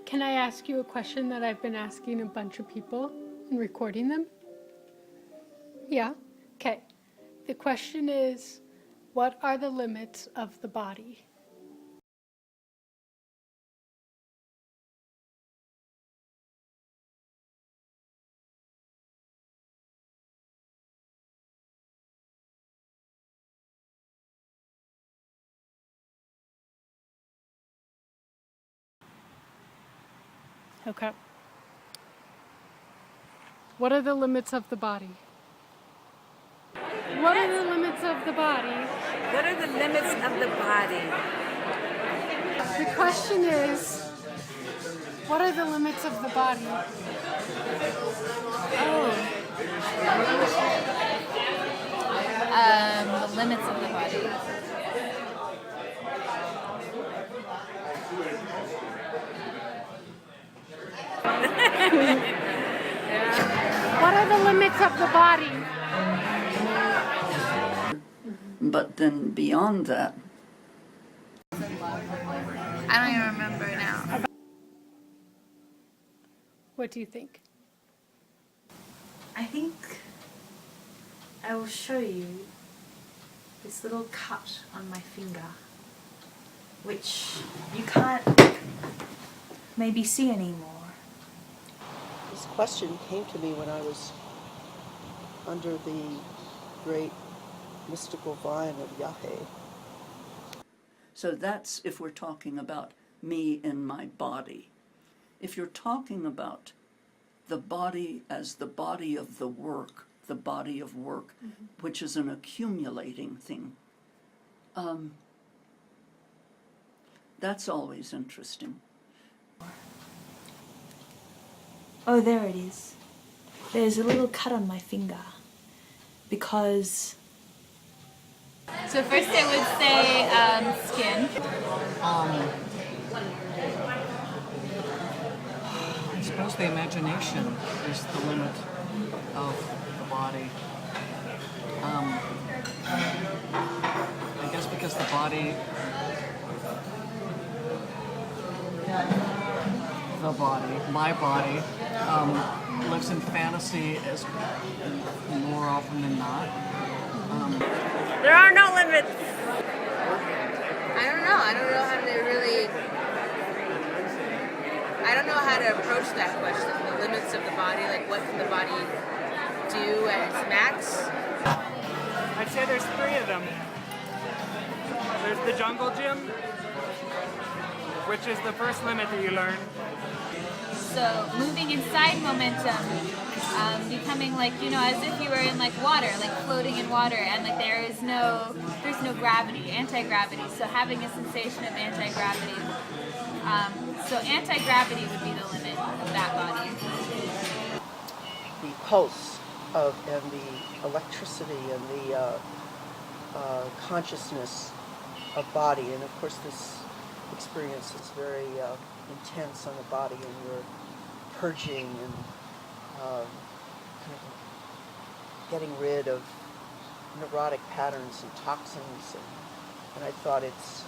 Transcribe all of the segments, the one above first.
Can I ask you a question that I've been asking a bunch of people and recording them? Yeah? Okay. The question is, what are the limits of the body? Okay. What are the limits of the body? What are the limits of the body? What are the limits of the body? The question is, what are the limits of the body? The limits of the body. What are the limits of the body? But then beyond that, I don't even remember now. What do you think? I think I will show you this little cut on my finger, which you can't maybe see anymore. This question came to me when I was under the great mystical vine of Yahweh. so that's if we're talking about me and my body. If you're talking about the body as the body of the work, the body of work, which is an accumulating thing, that's always interesting. Oh, there it is. There's a little cut on my finger because So first I would say skin. I suppose the imagination is the limit of the body. I guess because the body, my body, lives in fantasy as more often than not. There are no limits. I don't know. I don't know how to really. I don't know how to approach that question. The limits of the body, like what can the body do at its max? I'd say there's 3 of them. There's the jungle gym, which is the first limit that you learn. So moving inside momentum, becoming like, as if you were in like water, like floating in water, and like there's no gravity, anti-gravity. So having a sensation of anti-gravity. So anti-gravity would be the limit of that body. The pulse and the electricity and the consciousness of body. And of course this experience is very intense on the body, and you're purging and kind of getting rid of neurotic patterns and toxins. And I thought it's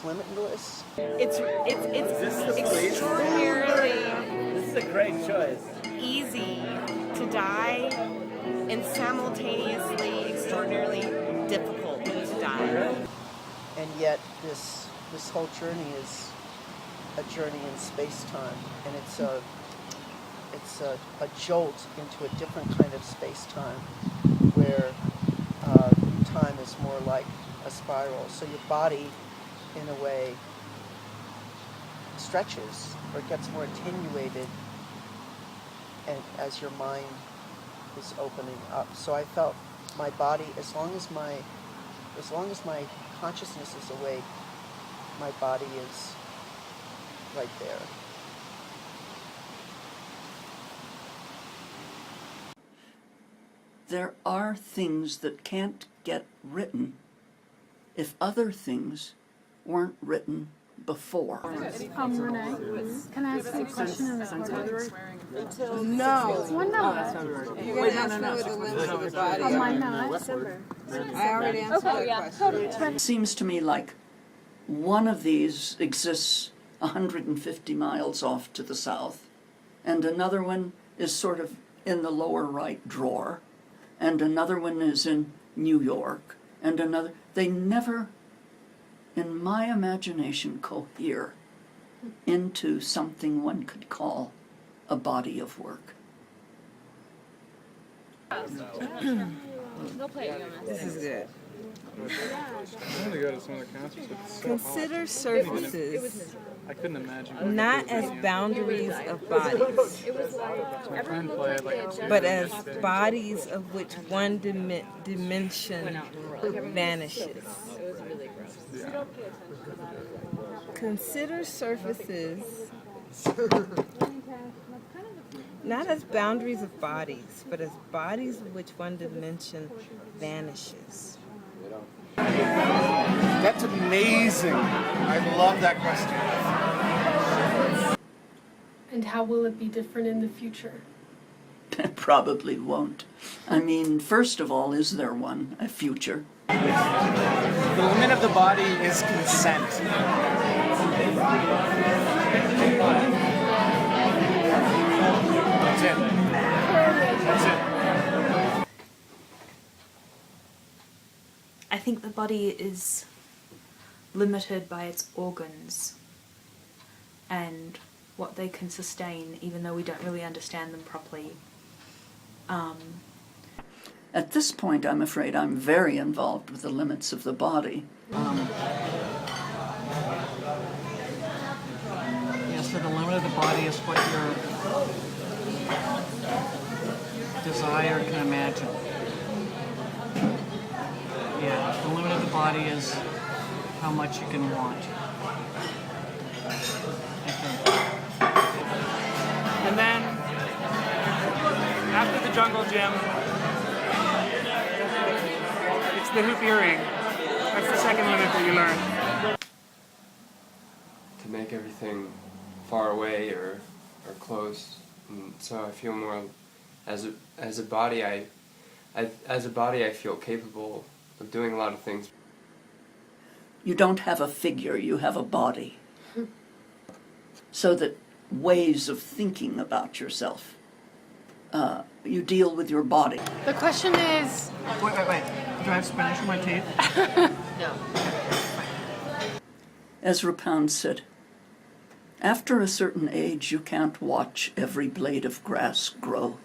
limitless. It's extraordinarily This is a great choice. easy to die and simultaneously extraordinarily difficult to die. And yet this whole journey is a journey in space-time, and it's a jolt into a different kind of space-time where time is more like a spiral. So your body, in a way, stretches or gets more attenuated, and as your mind is opening up. So I felt my body, as long as my consciousness is awake, my body is right there. There are things that can't get written if other things weren't written before. Renee, can I ask you a question in recording? No. Well, no. Wait, no. Am I not? I already answered that question. It seems to me like one of these exists 150 miles off to the south, and another one is sort of in the lower right drawer, and another one is in New York, and another. They never, in my imagination, cohere into something one could call a body of work. This is good. I wanted to go to some of the concerts, but it's so Consider hot. surfaces I couldn't imagine. not as boundaries of bodies, My friend played like but as bodies of which one dimension vanishes. Consider surfaces not as boundaries of bodies, but as bodies of which one dimension vanishes. That's amazing. I love that question. And how will it be different in the future? Probably won't. I mean, first of all, is there one, a future? The limit of the body is consent. That's it. That's it. I think the body is limited by its organs and what they can sustain, even though we don't really understand them properly. At this point, I'm afraid I'm very involved with the limits of the body. Yes, so the limit of the body is what your desire can imagine. Yeah, the limit of the body is how much you can want. I think. And then, after the jungle gym, it's the hoop earring. That's the second limit that you learn. To make everything far away or close, and so I feel more as a body. As a body, I feel capable of doing a lot of things. You don't have a figure, you have a body. So that ways of thinking about yourself, you deal with your body. The question is, Wait. Do I have spinach in my teeth? Ezra Pound said, after a certain age, you can't watch every blade of grass grow.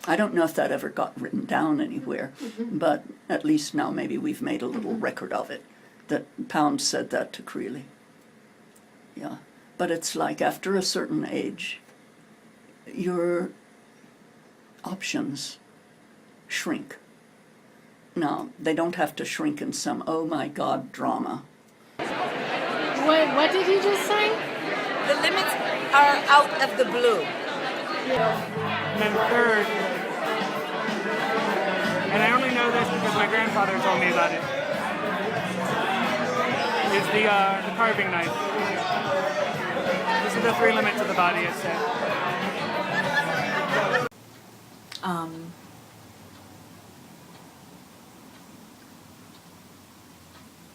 I don't know if that ever got written down anywhere, but at least now maybe we've made a little record of it, that Pound said that to Creeley. Yeah, but it's like after a certain age, your options shrink. Now, they don't have to shrink in some, oh my God, drama. what did you just say? The limits are out of the blue. And then third, and I only know this because my grandfather told me about it, is the carving knife. These are the three limits of the body, it said.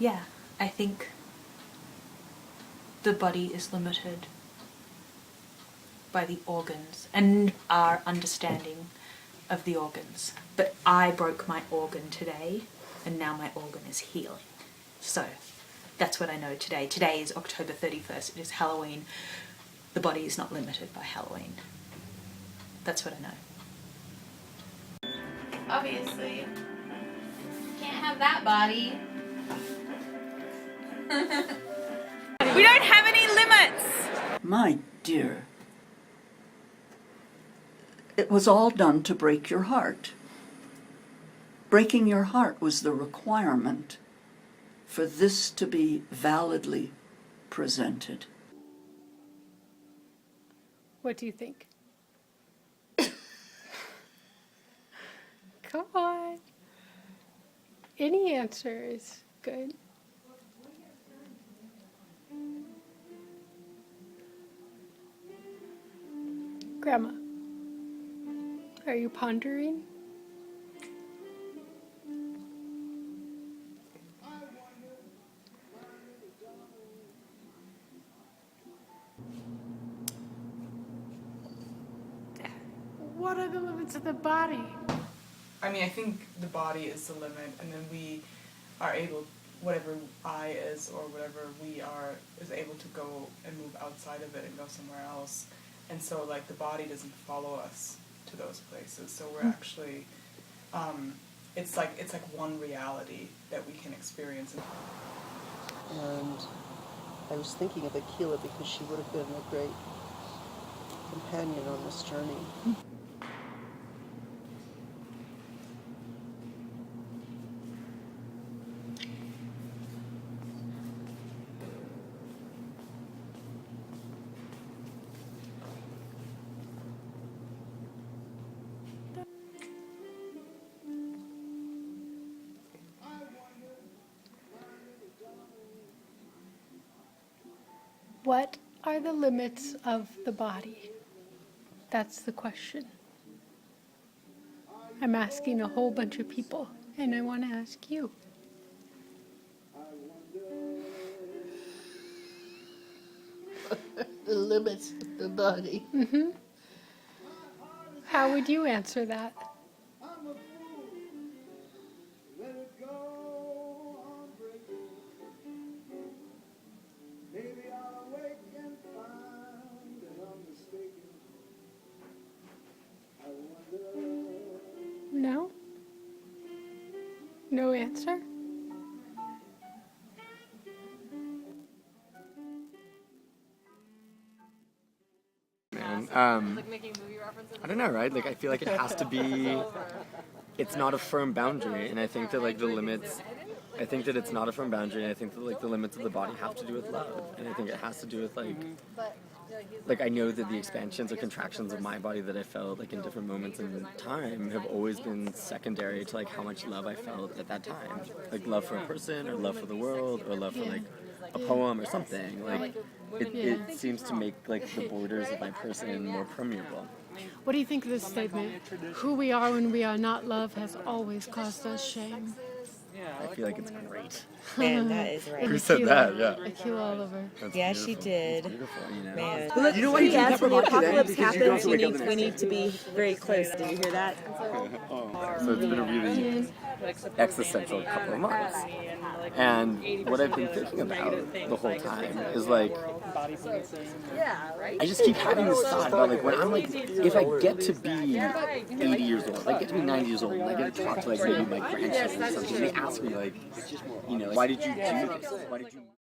Yeah, I think the body is limited by the organs and our understanding of the organs. But I broke my organ today, and now my organ is healing. So that's what I know today. Today is October 31st. It is Halloween. The body is not limited by Halloween. That's what I know. Obviously. Can't have that body. We don't have any limits! My dear, it was all done to break your heart. Breaking your heart was the requirement for this to be validly presented. What do you think? Come on. Any answer is good. Grandma, are you pondering? what are the limits of the body? I mean, I think the body is the limit, and then we are able, whatever I is or whatever we are, is able to go and move outside of it and go somewhere else. And so, like, the body doesn't follow us to those places. So we're actually, it's like one reality that we can experience. And I was thinking of Akilah because she would have been a great companion on this journey. What are the limits of the body? That's the question. I'm asking a whole bunch of people, and I want to ask you. The limits of the body. Mm-hmm. How would you answer that? No? No answer? Man, I don't know, right? Like, I feel like it has to be, it's not a firm boundary, and I think that, like, the limits, I think that it's not a firm boundary, and I think that, like, the limits of the body have to do with love, and I think it has to do with, like, I know that the expansions or contractions of my body that I felt, like, in different moments in time have always been secondary to, like, how much love I felt at that time. Like, love for a person, or love for the world, or love for, like, a poem or something. Like, it seems to make, like, the borders of my person more permeable. What do you think of this statement? Who we are when we are not love has always caused us shame. I feel like it's great. Man, that is right. Who said that? Yeah. Akilah Oliver. That's Yeah, beautiful. she did. It's beautiful, you know. Man. Look, you know why you drink Yes, when the pepper vodka then? apocalypse Because you don't happens, have to wake up the we next need day. to be very close. Did you hear that? So it's been a really existential couple of months. And what I've been thinking about the whole time is, like, I just keep having this thought about, like, when I'm, like, if I get to be 80 years old, I get to be 90 years old, and I get to talk to, like, maybe my grandchildren or something, and they ask me, like, you know, why did you do this? Why did you...